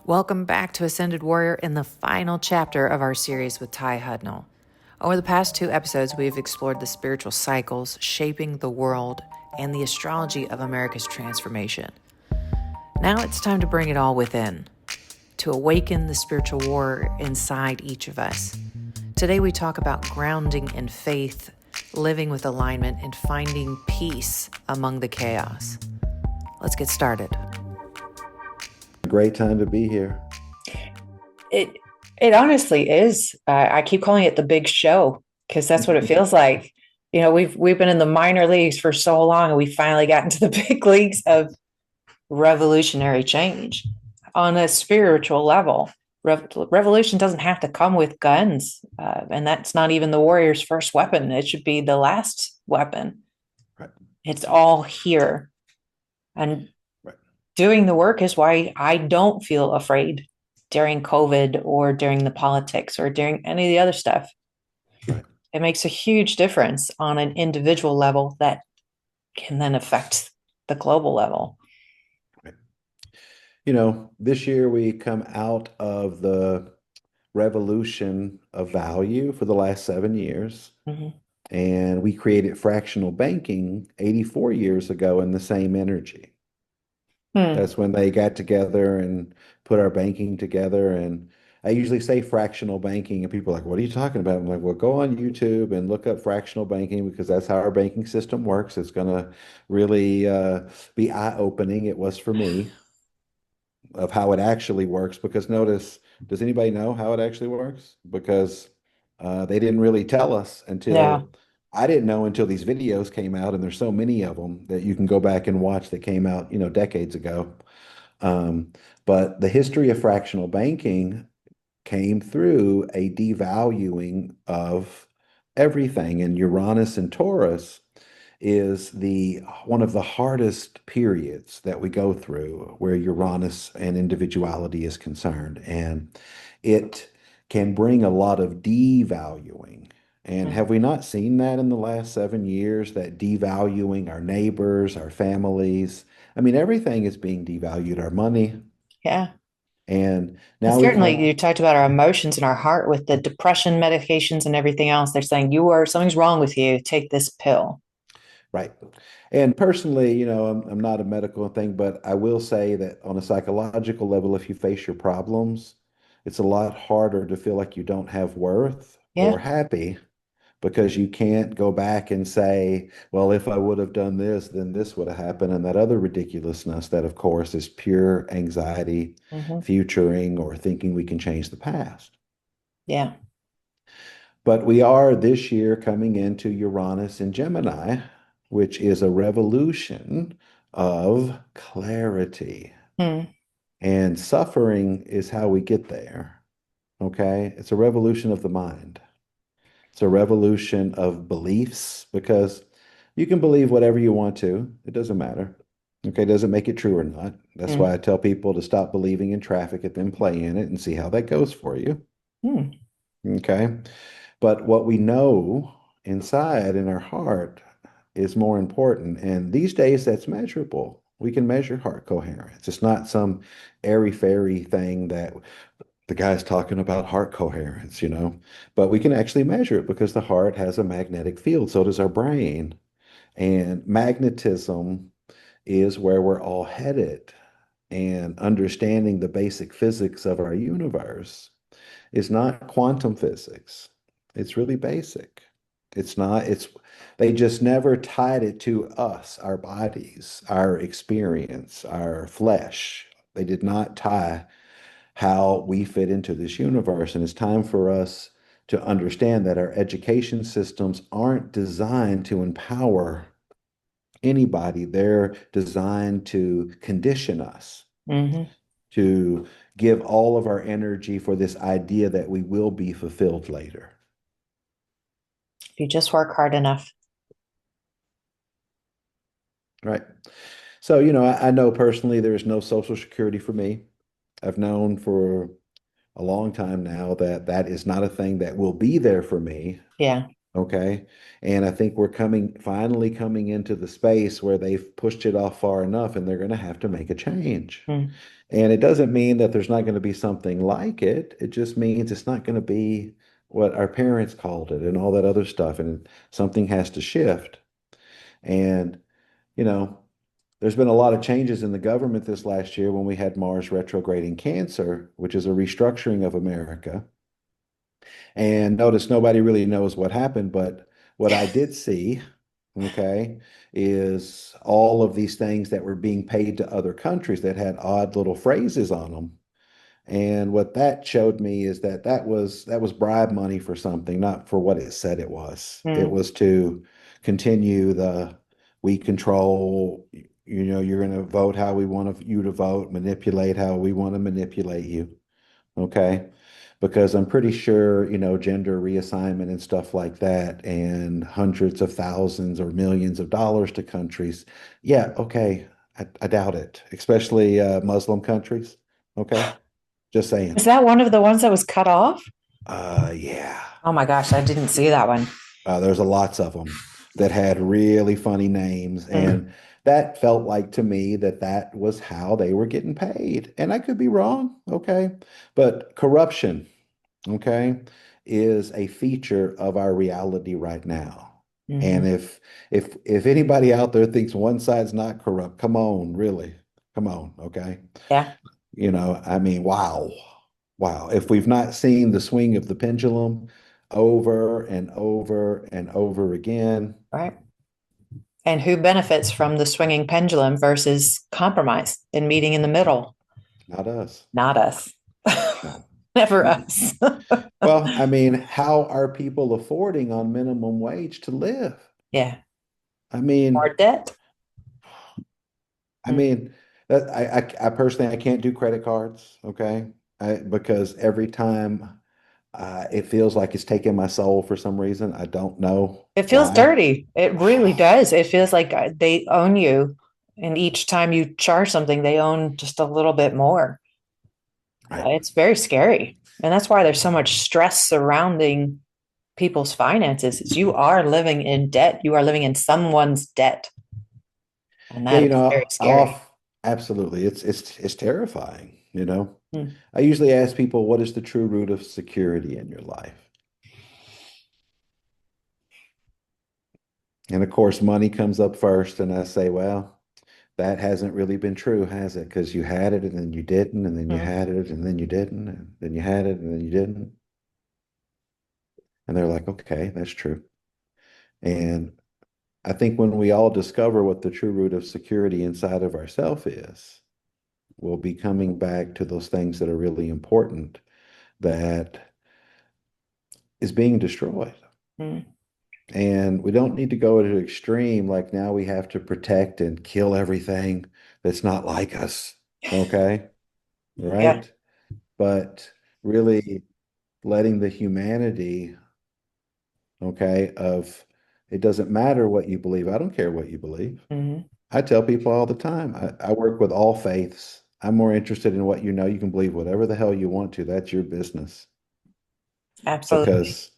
Welcome back to Ascended Warrior in the final chapter of our series with Ty Hudnall. Over the past 2 episodes, we've explored the spiritual cycles shaping the world and the astrology of America's transformation. Now it's time to bring it all within, to awaken the spiritual war inside each of us. Today we talk about grounding in faith, living with alignment, and finding peace among the chaos. Let's get started. Great time to be here. It honestly is. I keep calling it the big show because that's what it feels like. You know, we've been in the minor leagues for so long, and we finally got into the big leagues of revolutionary change on a spiritual level. Revolution doesn't have to come with guns, and that's not even the warrior's first weapon. It should be the last weapon. Right. It's all here, and doing the work is why I don't feel afraid during COVID or during the politics or during any of the other stuff. Right. It makes a huge difference on an individual level that can then affect the global level. Right. You know, this year we come out of the revolution of value for the last 7 years. Mm-hmm. And we created fractional banking 84 years ago in the same energy. That's when they got together and put our banking together. And I usually say fractional banking, and people are like, what are you talking about? I'm like, well, go on YouTube and look up fractional banking because that's how our banking system works. It's going to really be eye-opening. It was for me of how it actually works. Because notice, does anybody know how it actually works? Because they didn't really tell us Yeah. until I didn't know until these videos came out, and there's so many of them that you can go back and watch that came out, decades ago. But the history of fractional banking came through a devaluing of everything, and Uranus and Taurus is the one of the hardest periods that we go through where Uranus and individuality is concerned, and it can bring a lot of devaluing. And have we not seen that in the last 7 years, that devaluing our neighbors, our families? I mean, everything is being devalued, our money. Yeah. And And now we've certainly had, you talked about our emotions and our heart with the depression medications and everything else. They're saying something's wrong with you. Take this pill. right. And personally, I'm not a medical thing, but I will say that on a psychological level, if you face your problems, it's a lot harder to feel like you don't have worth or Yeah. happy because you can't go back and say, well, if I would have done this, then this would have happened. And that other ridiculousness that, of course, is pure anxiety, Mm-hmm. futuring, or thinking we can change the past. Yeah. But we are this year coming into Uranus in Gemini, which is a revolution of clarity. Mm. And suffering is how we get there. Okay. It's a revolution of the mind. It's a revolution of beliefs because you can believe whatever you want to. It doesn't matter. Okay. It doesn't make it true or not. That's why Mm. I tell people to stop believing in traffic and then play in it and see how that goes for you. Mm. Okay. But what we know inside in our heart is more important. And these days, that's measurable. We can measure heart coherence. It's not some airy-fairy thing that the guy's talking about heart coherence. But we can actually measure it because the heart has a magnetic field. So does our brain. And magnetism is where we're all headed. And understanding the basic physics of our universe is not quantum physics. It's really basic. They just never tied it to us, our bodies, our experience, our flesh. They did not tie how we fit into this universe. And it's time for us to understand that our education systems aren't designed to empower anybody. They're designed to condition us, Mm-hmm. to give all of our energy for this idea that we will be fulfilled later. If you just work hard enough. Right. So, I know personally there is no Social Security for me. I've known for a long time now that that is not a thing that will be there for me. Yeah. Okay. And I think we're finally coming into the space where they've pushed it off far enough and they're going to have to make a change. Mm. And it doesn't mean that there's not going to be something like it. It just means it's not going to be what our parents called it and all that other stuff. And something has to shift. And, you know, there's been a lot of changes in the government this last year when we had Mars retrograding Cancer, which is a restructuring of America. And notice nobody really knows what happened, but what I did see, okay, is all of these things that were being paid to other countries that had odd little phrases on them. And what that showed me is that that was bribe money for something, not for what it said it was. It Mm. was to continue the we control, you're going to vote how we want you to vote, manipulate how we want to manipulate you. Okay. Because I'm pretty sure, gender reassignment and stuff like that, and hundreds of thousands or millions of dollars to countries. Yeah, okay. I doubt it, especially Muslim countries. Okay. Just saying. Is that one of the ones that was cut off? Yeah. Oh my gosh, I didn't see that one. There's a lots of them that had really funny names, Mm. and that felt like to me that that was how they were getting paid. And I could be wrong, okay? But corruption, okay, is a feature of our reality right now. And Mhm. if anybody out there thinks one side's not corrupt, come on, really. Come on, okay? Yeah, I mean, wow. Wow. If we've not seen the swing of the pendulum over and over and over again, right. And who benefits from the swinging pendulum versus compromise and meeting in the middle? not us. Not us. No. Never Mm-mm. us. Well, I mean, how are people affording on minimum wage to live? Yeah. I mean, More debt. I Mm. mean, that I personally I can't do credit cards, okay? Because every time it feels like it's taking my soul for some reason. I don't know It feels why. dirty. It really does. It feels like they own you. And each time you charge something, they own just a little bit more. Right. It's very scary. And that's why there's so much stress surrounding people's finances. Is you are living in debt. You are living in someone's debt. And Yeah, that is very scary. absolutely. It's terrifying, you know. Mm. I usually ask people, what is the true root of security in your life? And of course, money comes up first, and I say, well, that hasn't really been true, has it? Because you had it and then you didn't, and then you Mm. had it and then you didn't, and then you had it and then you didn't. And they're like, okay, that's true. And I think when we all discover what the true root of security inside of ourselves is, we'll be coming back to those things that are really important that is being destroyed. Mm. And we don't need to go to the extreme, like now we have to protect and kill everything that's not like us. Okay. Yeah. Right. But really letting the humanity, okay, of it doesn't matter what you believe. I don't care what you believe. Mhm. I tell people all the time, I work with all faiths. I'm more interested in what you know. You can believe whatever the hell you want to. That's your business. Absolutely. Because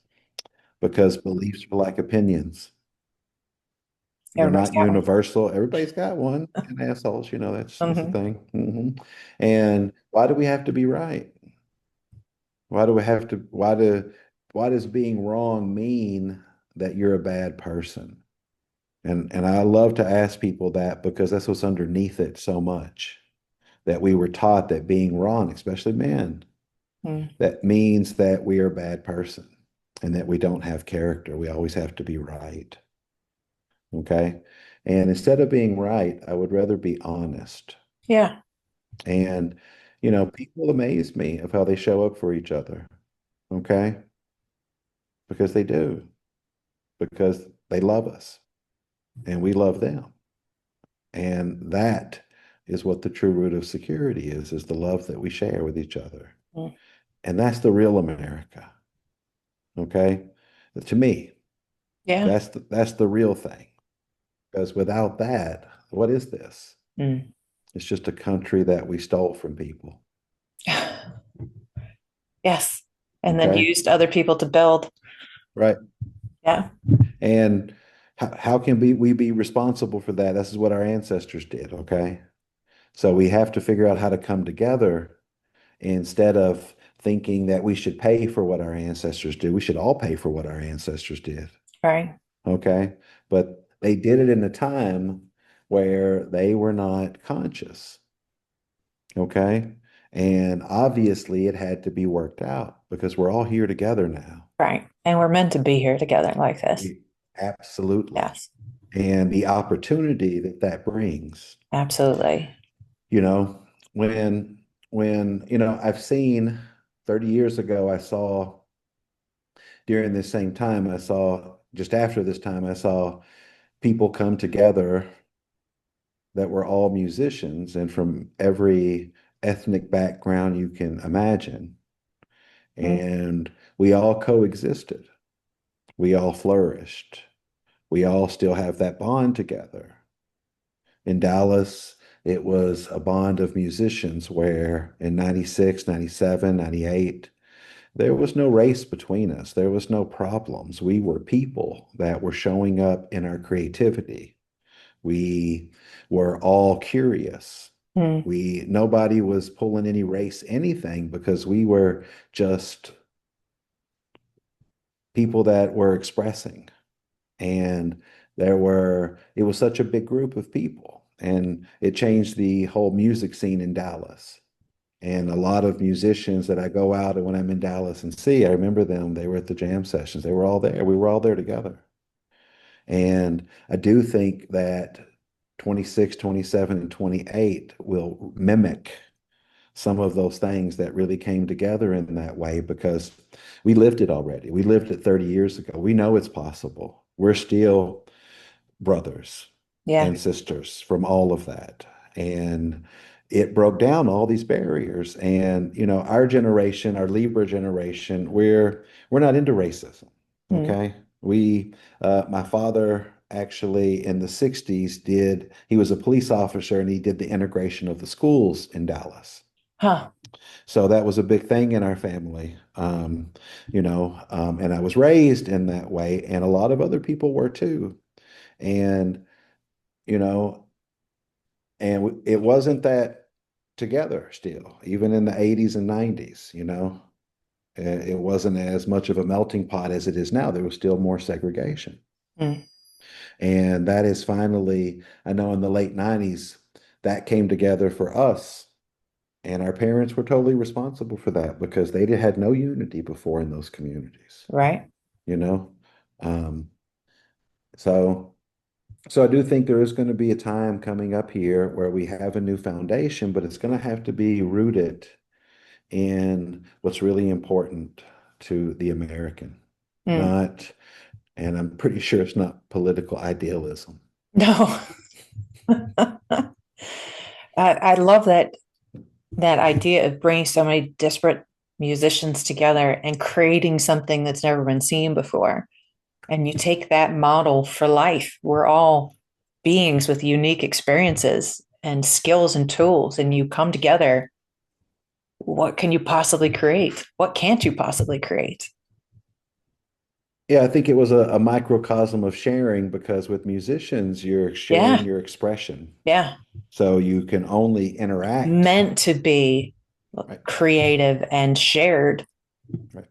because beliefs are like opinions. They're Everybody's not got one. universal. Everybody's got one, and assholes, that's the Mhm. thing. And why do we have to be right? Why do we have to, why does being wrong mean that you're a bad person? And I love to ask people that because that's what's underneath it so much, that we were taught that being wrong, especially men, Mm. that means that we are a bad person and that we don't have character. We always have to be right. Okay. And instead of being right, I would rather be honest. Yeah. And, people amaze me of how they show up for each other. Okay. Because they do, because they love us and we love them. And that is what the true root of security is the love that we share with each other. Mm. And that's the real America. Okay. To me, Yeah. that's the real thing. Because without that, what is this? Mm. It's just a country that we stole from people. Yes. And then Okay. used other people to build. Right. Yeah. And how can we be responsible for that? This is what our ancestors did, okay? So we have to figure out how to come together instead of thinking that we should pay for what our ancestors did. We should all pay for what our ancestors did, Right. okay? But they did it in a time where they were not conscious, okay? And obviously it had to be worked out because we're all here together now. Right. And we're meant to be here together like this. Absolutely. Yes. And the opportunity that that brings, Absolutely. you know, I've seen 30 years ago, I saw during this same time, I saw just after this time, I saw people come together that were all musicians and from every ethnic background you can imagine. Mm. And we all coexisted. We all flourished. We all still have that bond together. In Dallas, it was a bond of musicians where in 96, 97, 98, there was no race between us. There was no problems. We were people that were showing up in our creativity. We were all curious. Mm. Nobody was pulling any race, anything, because we were just people that were expressing. And it was such a big group of people. And it changed the whole music scene in Dallas. And a lot of musicians that I go out and when I'm in Dallas and see, I remember them, they were at the jam sessions. They were all there. We were all there together. And I do think that 26, 27, and 28 will mimic some of those things that really came together in that way because we lived it already. We lived it 30 years ago. We know it's possible. We're still brothers Yeah. and sisters from all of that. And it broke down all these barriers. And, our generation, our Libra generation, we're not into racism. Mm. Okay. My father actually in the 60s he was a police officer and he did the integration of the schools in Dallas. Huh. So that was a big thing in our family, and I was raised in that way, and a lot of other people were too. And, you know, it wasn't that together still, even in the 80s and 90s, it wasn't as much of a melting pot as it is now. There was still more segregation. Mm. And that is finally, I know in the late 90s, that came together for us. And our parents were totally responsible for that because had no unity before in those communities, Right. you know? Um, so, so I do think there is going to be a time coming up here where we have a new foundation, but it's going to have to be rooted in what's really important to the American, Mm. not, and I'm pretty sure it's not political idealism. No. I love that idea of bringing so many disparate musicians together and creating something that's never been seen before. And you take that model for life. We're all beings with unique experiences and skills and tools, and you come together. What can you possibly create? What can't you possibly create? Yeah, I think it was a microcosm of sharing because with musicians, you're sharing Yeah. your expression. Yeah. So you can only interact. Meant to be Right. creative and shared. Right.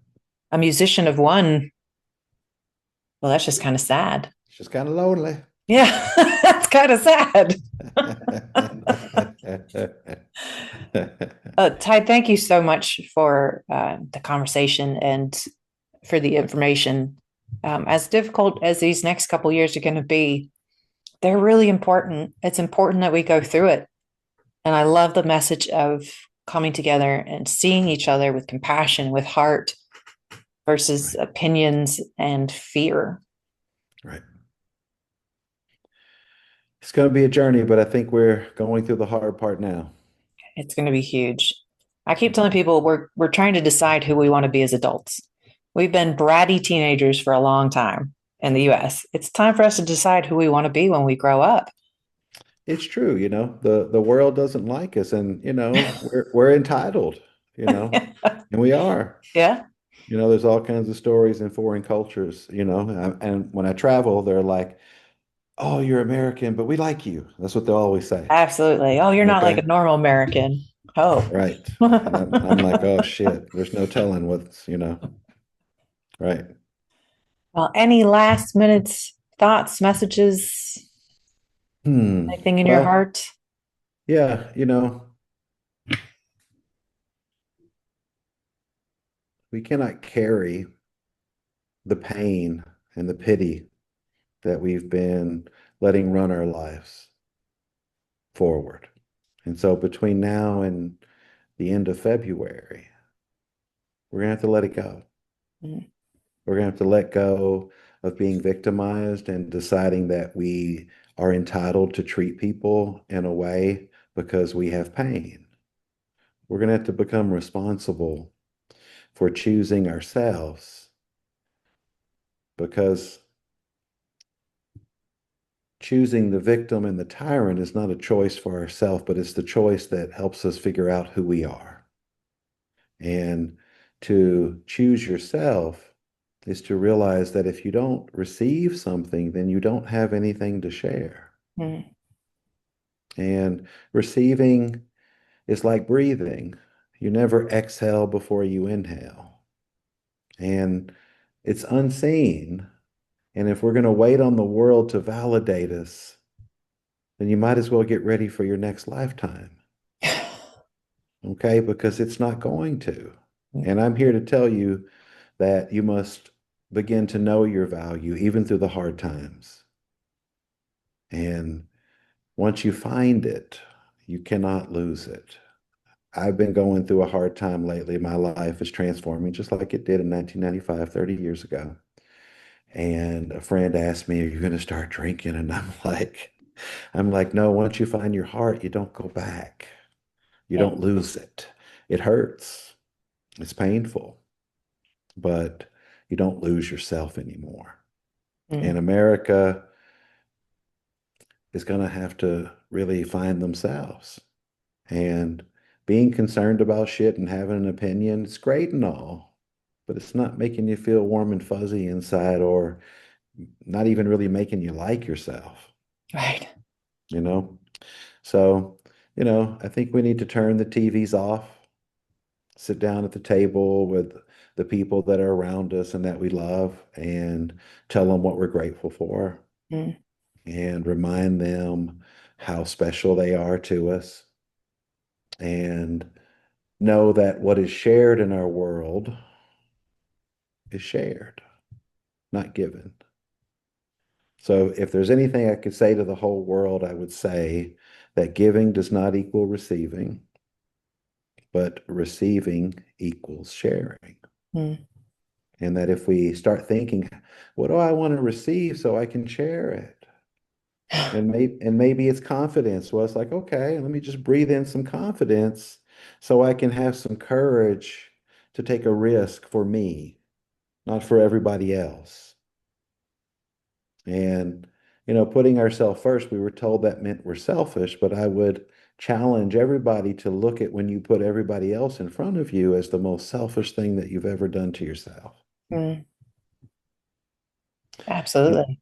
A musician of one, well, that's just kind of sad. It's just kind of lonely. Yeah, that's kind of sad. Ty, thank you so much for the conversation and for the information. As difficult as these next couple years are going to be, they're really important. It's important that we go through it. And I love the message of coming together and seeing each other with compassion, with heart versus Right. opinions and fear. Right. It's going to be a journey, but I think we're going through the hard part now. It's going to be huge. I keep telling people we're trying to decide who we want to be as adults. We've been bratty teenagers for a long time in the US. It's time for us to decide who we want to be when we grow up. It's true, the world doesn't like us and we're entitled, and we are. Yeah. There's all kinds of stories in foreign cultures, and when I travel, they're like, "Oh, you're American, but we like you." That's what they'll always say. Absolutely. Oh, you're not like a Okay. normal American. Oh. Right. And I'm like, "Oh shit, there's no telling what's. Right. Well, any last minutes thoughts, messages, anything in your Well, heart? yeah, we cannot carry the pain and the pity that we've been letting run our lives forward. And so between now and the end of February, we're going to have to let it go. Mm. We're going to have to let go of being victimized and deciding that we are entitled to treat people in a way because we have pain. We're going to have to become responsible for choosing ourselves because choosing the victim and the tyrant is not a choice for ourselves, but it's the choice that helps us figure out who we are. And to choose yourself is to realize that if you don't receive something, then you don't have anything to share. Mm. And receiving is like breathing. You never exhale before you inhale. And it's unseen. And if we're going to wait on the world to validate us, then you might as well get ready for your next lifetime. Okay? Because it's not going to. And I'm here to tell you that you must begin to know your value even through the hard times. And once you find it, you cannot lose it. I've been going through a hard time lately. My life is transforming just like it did in 1995, 30 years ago. And a friend asked me, "Are you going to start drinking?" And I'm like, no, once you find your heart, you don't go back. You Yeah. don't lose it. It hurts. It's painful, but you don't lose yourself anymore. And Mm. America is going to have to really find themselves. And being concerned about shit and having an opinion, it's great and all, but it's not making you feel warm and fuzzy inside or not even really making you like yourself, Right. you know? So, I think we need to turn the TVs off, sit down at the table with the people that are around us and that we love and tell them what we're grateful for Mm. and remind them how special they are to us and know that what is shared in our world is shared, not given. So if there's anything I could say to the whole world, I would say that giving does not equal receiving, but receiving equals sharing. Mm. And that if we start thinking, what do I want to receive so I can share it? And maybe it's confidence. Well, it's like, okay, let me just breathe in some confidence so I can have some courage to take a risk for me, not for everybody else. And, putting ourselves first, we were told that meant we're selfish, but I would challenge everybody to look at when you put everybody else in front of you as the most selfish thing that you've ever done to yourself. Mm. And, Absolutely.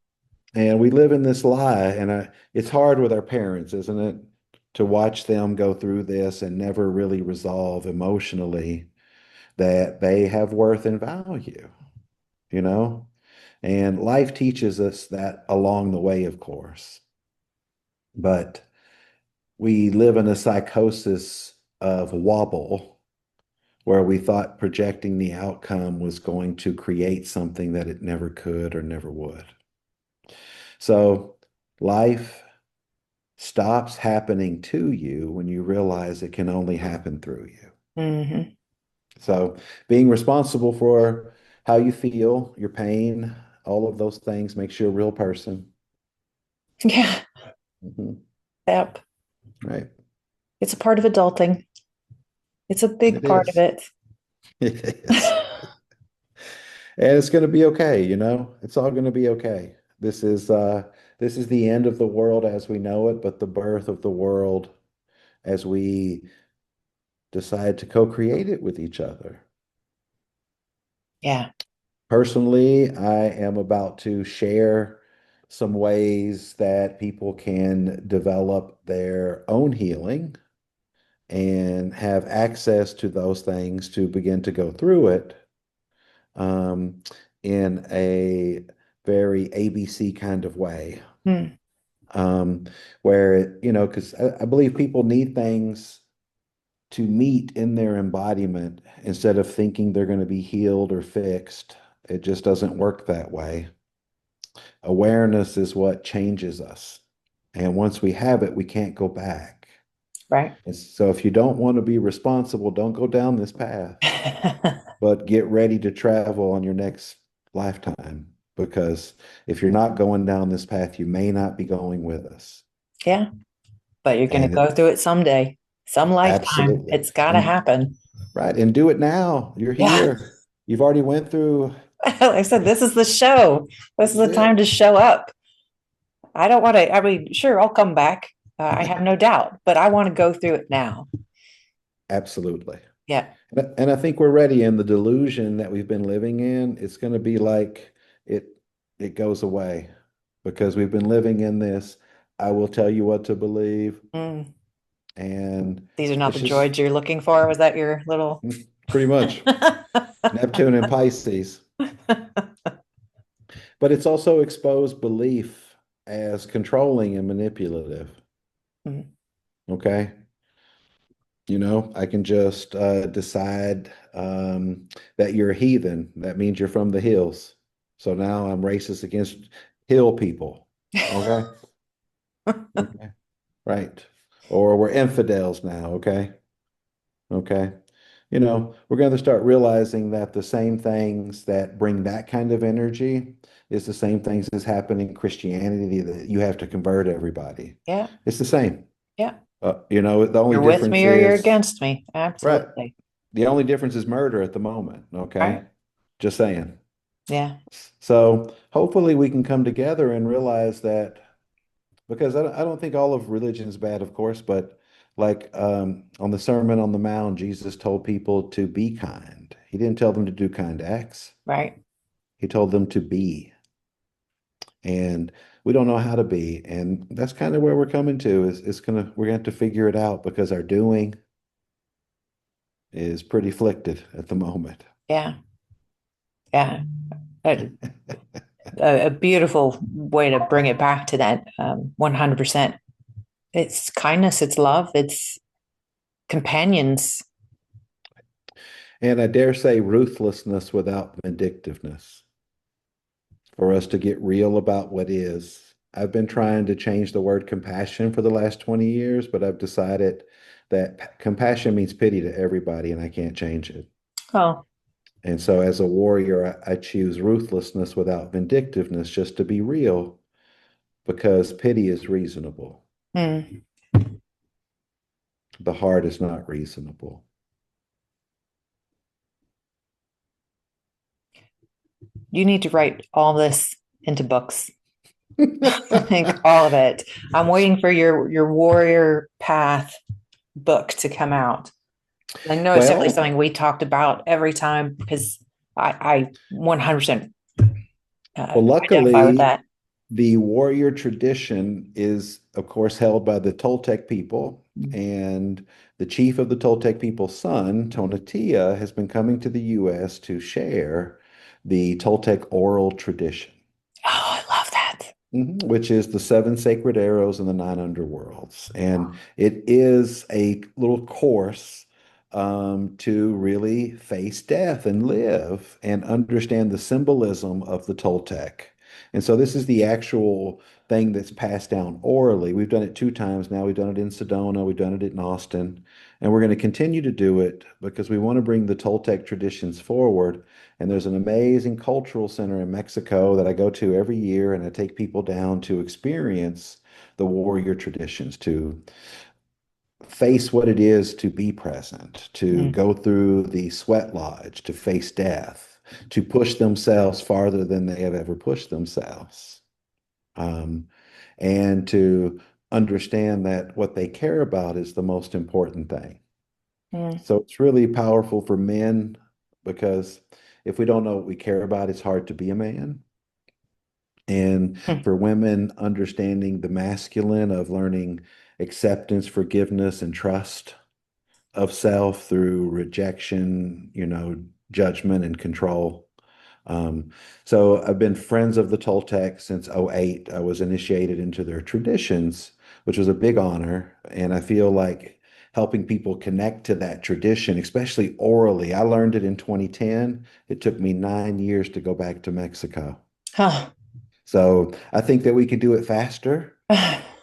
and we live in this lie, and it's hard with our parents, isn't it? To watch them go through this and never really resolve emotionally that they have worth and value, you know? And life teaches us that along the way, of course. But we live in a psychosis of wobble where we thought projecting the outcome was going to create something that it never could or never would. So life stops happening to you when you realize it can only happen through you. Hmm. So being responsible for how you feel, your pain, all of those things makes you a real person. Yeah. Mhm. Yep. Right. It's a part of adulting. It's a big It part of is. it. It is. And it's going to be okay, It's all going to be okay. This is the end of the world as we know it, but the birth of the world as we decide to co-create it with each other. Yeah. Personally, I am about to share some ways that people can develop their own healing and have access to those things to begin to go through it um, in a very ABC kind of way. Hmm. Um, where, because I believe people need things to meet in their embodiment instead of thinking they're going to be healed or fixed. It just doesn't work that way. Awareness is what changes us. And once we have it, we can't go back. Right. And so if you don't want to be responsible, don't go down this path, but get ready to travel on your next lifetime. Because if you're not going down this path, you may not be going with us. Yeah. But you're going to And go through it someday, some lifetime. absolutely. It's got to And happen. right. And do it now. You're Yeah. here. You've already went through. Like I said, this is the show. This is This the is time to show up. I don't want to, I mean, sure, I'll come back. I have it. no doubt, but I want to go through it now. Absolutely. Yeah. And I think we're ready. And the delusion that we've been living in, it's going to be like it it goes away because we've been living in this. I will tell you what to believe. Mm. And These are not it's the just droids you're looking for. Was that your little? pretty much Neptune and Pisces. But it's also exposed belief as controlling and manipulative. Mm. Okay. I can just decide that you're a heathen. That means you're from the hills. So now I'm racist against hill people. Okay. Okay. Right. Or we're infidels now. Okay. Okay. We're going to start realizing that the same things that bring that kind of energy is the same things that's happening in Christianity, that you have to convert everybody. Yeah. It's the same. Yeah. The only You're with difference me or you're is, against me. right. Absolutely. The only difference is murder at the moment. Okay. Right. Just saying. Yeah. So hopefully we can come together and realize that, because I don't think all of religion is bad, of course, but like on the Sermon on the Mount, Jesus told people to be kind. He didn't tell them to do kind acts. Right. He told them to be. And we don't know how to be. And that's kind of where we're coming to, is we're going to have to figure it out because our doing is pretty afflicted at the moment. Yeah. Yeah. A, a beautiful way to bring it back to that 100%. It's kindness, it's love, it's companions. And I dare say ruthlessness without vindictiveness, for us to get real about what is. I've been trying to change the word compassion for the last 20 years, but I've decided that compassion means pity to everybody, and I can't change it. Oh, And so, as a warrior, I choose ruthlessness without vindictiveness, just to be real, because pity is reasonable. mm. The heart is not reasonable. You need to write all this into books. I think all of it. I'm waiting for your warrior path book to come out. I know it's definitely Well, something we talked about every time because I 100% identify with luckily, that. the warrior tradition is, of course, held by the Toltec people, Mm. and the chief of the Toltec people's son, Tonatia, has been coming to the U.S. to share the Toltec oral tradition, Oh, I love that. which is the seven sacred arrows and the nine underworlds. And it is a little course to really face death and live and understand the symbolism of the Toltec. And so this is the actual thing that's passed down orally. We've done it 2 times now. We've done it in Sedona, we've done it in Austin, and we're going to continue to do it because we want to bring the Toltec traditions forward. And there's an amazing cultural center in Mexico that I go to every year, and I take people down to experience the warrior traditions, to face what it is to be present, to Mm. go through the sweat lodge, to face death, to push themselves farther than they have ever pushed themselves, um, and to understand that what they care about is the most important thing. Mm. So it's really powerful for men because if we don't know what we care about, it's hard to be a man. And Hmm. for women, understanding the masculine of learning acceptance, forgiveness, and trust of self through rejection, judgment and control. Um, so I've been friends of the Toltec since '08. I was initiated into their traditions, which was a big honor. And I feel like helping people connect to that tradition, especially orally. I learned it in 2010. It took me 9 years to go back to Mexico. Huh. So I think that we could do it faster.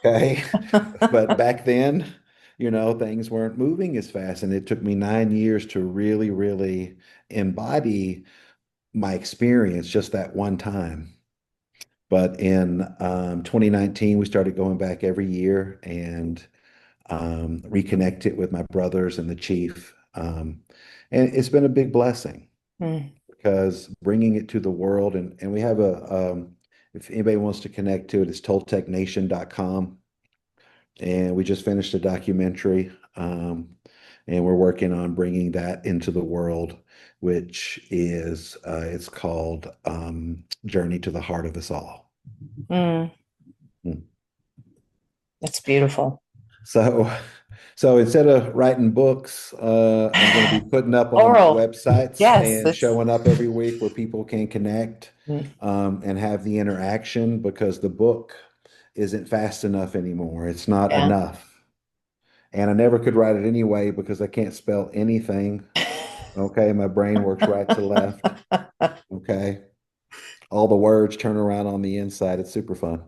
Okay. But back then, things weren't moving as fast. And it took me 9 years to really, really embody my experience just that one time. But in 2019, we started going back every year and reconnected with my brothers and the chief. And it's been a big blessing Hmm. because bringing it to the world, and we have if anybody wants to connect to it, it's toltecnation.com. And we just finished a documentary, and we're working on bringing that into the world, which is it's called Journey to the Heart of Us All. Mm, Mm. that's beautiful. So, so instead of writing books, I'm going to be putting up on Oral. websites Yes, and it's showing up every week where people can connect mm, and have the interaction because the book isn't fast enough anymore. It's not yeah. enough. And I never could write it anyway because I can't spell anything. Okay, my brain works right to left. Okay, all the words turn around on the inside. It's super fun.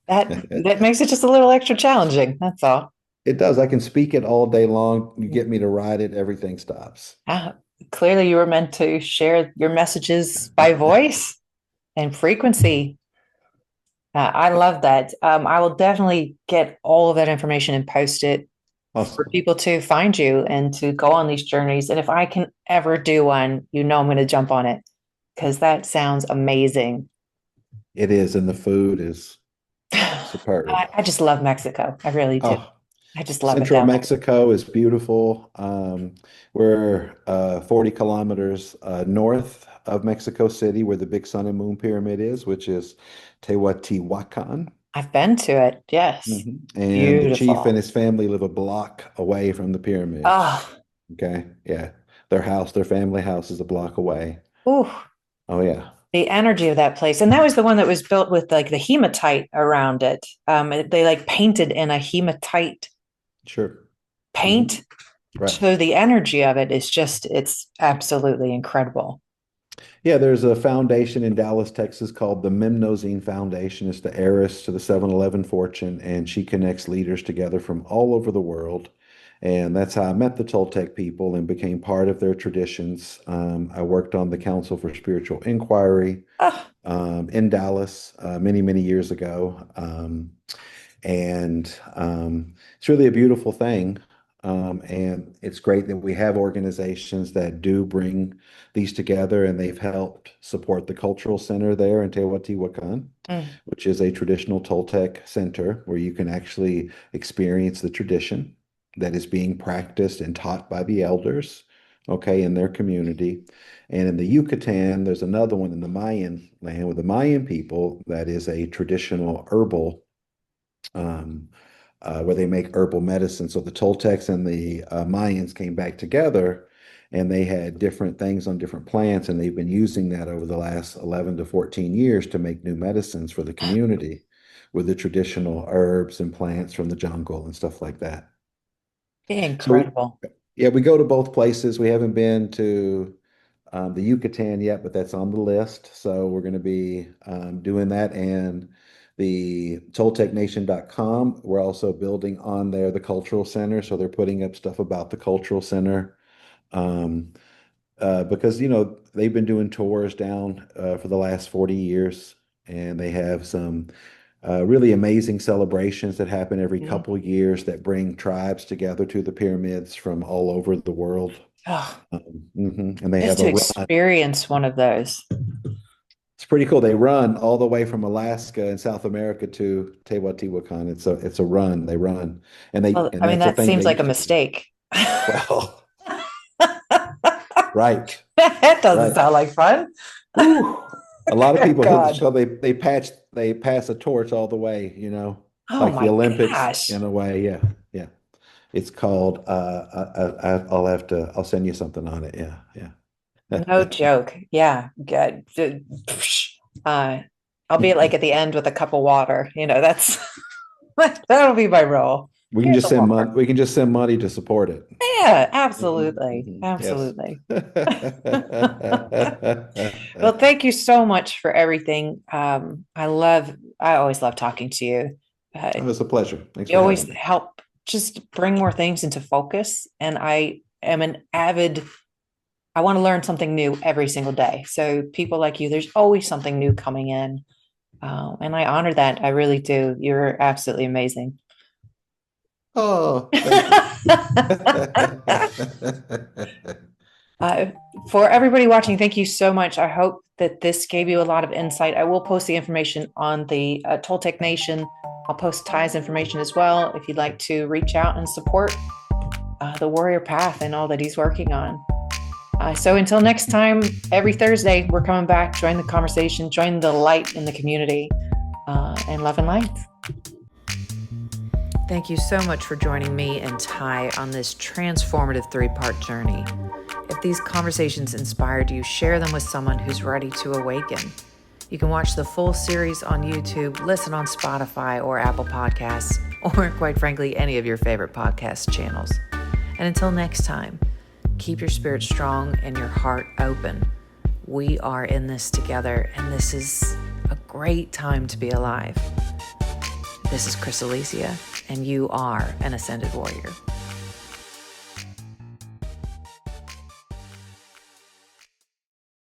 That makes it just a little extra challenging. That's all. It does. I can speak it all day long. You get me to write it, everything stops. Ah, clearly, you were meant to share your messages by voice and frequency. I love that. I will definitely get all of that information and post it for Awesome. people to find you and to go on these journeys. And if I can ever do one, I'm going to jump on it because that sounds amazing. It is, and the food is superb. I just love Mexico. I really do. Oh, I just love it Central down there. Mexico is beautiful. We're 40 kilometers north of Mexico City, where the big sun and moon pyramid is, which is Teotihuacan. I've been to it. Yes. And the chief and Beautiful. his family live a block away from the pyramids. Oh, Okay. Yeah. Their family house is a block away. ooh, Oh, yeah. the energy of that place. And that was the one that was built with like the hematite around it. They like painted in a hematite Sure. paint. Right. So the energy of it is just, it's absolutely incredible. Yeah, there's a foundation in Dallas, Texas called the Mimnosine Foundation. It's the heiress to the 7-Eleven fortune, and she connects leaders together from all over the world. And that's how I met the Toltec people and became part of their traditions. I worked on the Council for Spiritual Inquiry Oh, in Dallas many, many years ago. And it's really a beautiful thing. And it's great that we have organizations that do bring these together, and they've helped support the cultural center there in Teotihuacan, mm, which is a traditional Toltec center where you can actually experience the tradition that is being practiced and taught by the elders, okay, in their community. And in the Yucatan, there's another one in the Mayan land with the Mayan people that is a traditional herbal um, where they make herbal medicine. So the Toltecs and the Mayans came back together and they had different things on different plants, and they've been using that over the last 11 to 14 years to make new medicines for the community with the traditional herbs and plants from the jungle and stuff like that. So, incredible. yeah, we go to both places. We haven't been to the Yucatan yet, but that's on the list. So we're going to be doing that. And the ToltecNation.com, we're also building on there the cultural center. So they're putting up stuff about the cultural center um, because, they've been doing tours down for the last 40 years. And they have some really amazing celebrations that happen every Mm. couple years that bring tribes together to the pyramids from all over the world. Oh, And they just have to a run. experience one of those. It's pretty cool. They run all the way from Alaska and South America to Teotihuacan. It's a run. They run, and they Well, and I mean, that's a that thing seems they like a used to do. mistake. Well, Right. That doesn't Right. sound like fun. Ooh. A lot of people God. so they pass a torch all the way, you know, Oh like the my Olympics gosh. in a way. Yeah, yeah. It's called. I'll send you something on it. Yeah, No yeah. joke. Yeah, good. Uh, I'll be like at the end with a cup of water. That's that'll be my role. We can Here's just the send water. money. We can just send money to support it. Yeah, Mhm, absolutely. mhm. Yes. Absolutely. Well, thank you so much for everything. I always love talking to you. It was a pleasure. Thanks You for always having me. help just bring more things into focus. And I am I want to learn something new every single day. So people like you, there's always something new coming in. And I honor that. I really do. You're absolutely amazing. Oh, thank you. Uh, for everybody watching, thank you so much. I hope that this gave you a lot of insight. I will post the information on the Toltec Nation. I'll post Ty's information as well if you'd like to reach out and support the warrior path and all that he's working on. So until next time, every Thursday, we're coming back. Join the conversation, join the light in the community, and love and light. Thank you so much for joining me and Ty on this transformative 3-part journey. If these conversations inspired you, share them with someone who's ready to awaken. You can watch the full series on YouTube, listen on Spotify or Apple Podcasts, or quite frankly, any of your favorite podcast channels. And until next time, keep your spirit strong and your heart open. We are in this together, and this is a great time to be alive. This is Chris Alyssia, and you are an Ascended Warrior.